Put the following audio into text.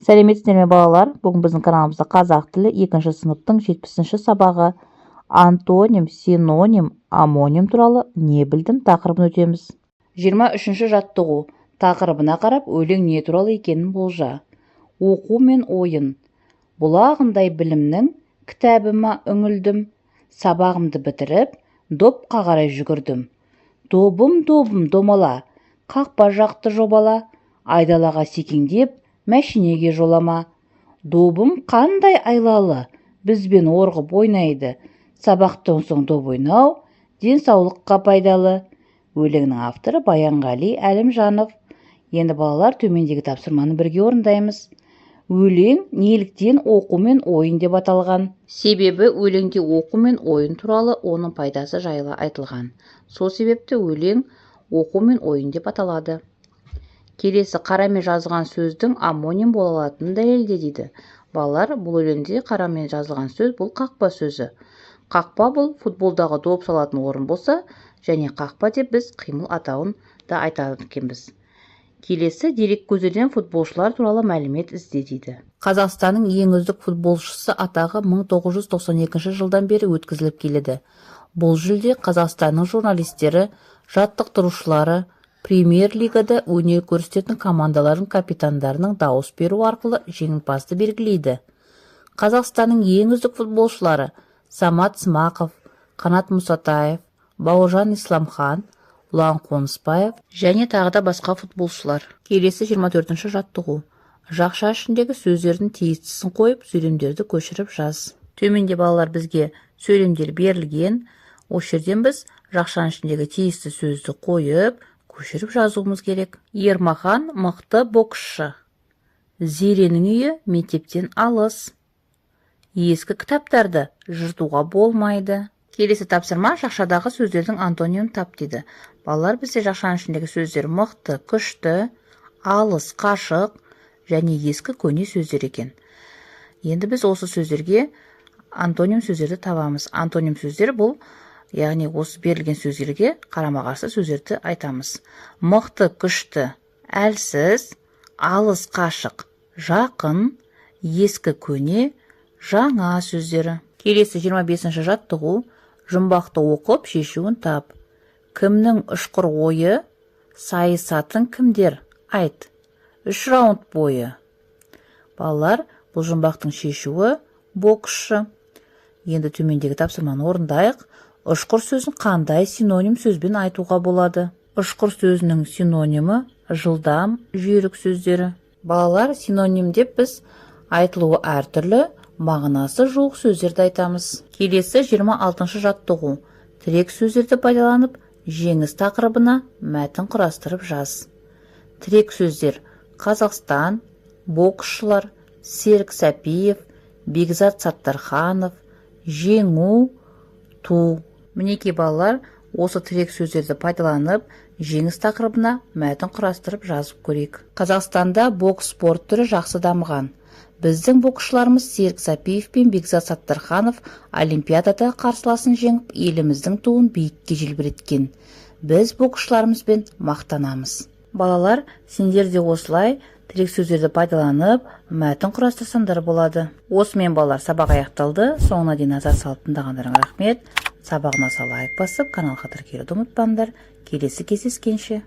Сәлеметсіздер ме балалар? Бүгін біздің каналымызда қазақ тілі 2 сыныптың 70-ші сабағы антоним, синоним, амоним туралы не білдім тақырыбын өтеміз. 23-ші жаттығу. Тақырыбына қарап өлең не туралы екенін болжа. Оқу мен ойын. Бұлағындай білімнің кітабыма үңілдім. Сабағымды бітіріп, допқа қарай жүгірдім. Добым домала, қақпа жақты жобала, айдалаға секеңдеп, мәшинеге жолама. Добым қандай айлалы, бізбен орғып ойнайды. Сабақтан соң доп ойнау, денсаулыққа пайдалы. Өлеңнің авторы Баянғали Әлімжанов. Енді балалар, төмендегі тапсырманы бірге орындаймыз. Өлең неліктен оқу мен ойын деп аталған? Себебі өлеңде оқу мен ойын туралы оның пайдасы жайлы айтылған. Сол себепті өлең оқу мен ойын деп аталады. Келесі қарамен жазылған сөздің амоним бола алатынын дәлелде дейді. Балалар, бұл өлеңде қарамен жазылған сөз бұл қақпа сөзі. Қақпа бұл футболдағы доп салатын орын болса, және қақпа деп біз қимыл атауын да айтады екенбіз. Келесі дерек көздерден футболшылар туралы мәлімет ізде дейді. Қазақстанның ең үздік футболшысы атағы 1992 жылдан бері өткізіліп келеді. Бұл жүлде Қазақстанның журналистері, жаттықтырушылары, премьер-лигада өнер көрсететін командалардың капитандарының дауыс беру арқылы жеңімпазды белгілейді. Қазақстанның ең үздік футболшылары Самат Смақов, Қанат Мұсатаев, Бауыржан Исламхан, Ұлан Қонысбаев және тағы да басқа футболшылар. Келесі 24-ші жаттығу. Жақша ішіндегі сөздердің тиістісін қойып, сөйлемдерді көшіріп жаз. Төменде балалар бізге сөйлемдер берілген. Осы жерден біз жақша ішіндегі тиісті сөзді қойып, көшіріп жазуымыз керек. Ермахан мықты боксшы. Зеренің үйі мектептен алыс. Ескі кітаптарды жыртуға болмайды. Келесі тапсырма жақшадағы сөздердің антонимін тап дейді. Балалар бізде жақшаның ішіндегі сөздер мықты, күшті, алыс, қашық және ескі көне сөздер екен. Енді біз осы сөздерге антоним сөздерді табамыз. Антоним сөздер бұл, яғни осы берілген сөздерге қарама-қарсы сөздерді айтамыз. Мықты, күшті, әлсіз, алыс, қашық, жақын, ескі көне, жаңа сөздері. Келесі 25-ші жаттығу. Жұмбақты оқып, шешуін тап. Кімнің ұшқыр ойы, сайысатын кімдер? Айт. 3 раунд бойы. Балалар, бұл жұмбақтың шешуі боксшы. Енді төмендегі тапсырманы орындайық. Ұшқыр сөзін қандай синоним сөзбен айтуға болады? Ұшқыр сөзінің синонимі жылдам, жүйрік сөздері. Балалар, синоним деп біз айтылуы әртүрлі, мағынасы жуық сөздерді айтамыз. Келесі 26-шы жаттығу. Тірек сөздерді пайдаланып, жеңіс тақырыбына мәтін құрастырып жаз. Тірек сөздер: Қазақстан, боксшылар, Серік Сәпиев, Бекзат Саттарханов, жеңу, ту. Мінекей балалар, осы тірек сөздерді пайдаланып, жеңіс тақырыбына мәтін құрастырып жазып көрейік. Қазақстанда бокс спорт түрі жақсы дамыған. Біздің боксшыларымыз Серік Сәпиев пен Бекзат Саттарханов олимпиадада қарсыласын жеңіп, еліміздің туын биікке желбіреткен. Біз боксшыларымызбен мақтанамыз. Балалар, сендер де осылай тірек сөздерді пайдаланып, мәтін құрастырсаңдар болады. Осымен балалар, сабақ аяқталды. Соңына дейін назар салып тыңдағандарыңа рахмет. Сабағына лайк басып, каналға тіркелуді ұмытпаңдар. Келесі кездескенше.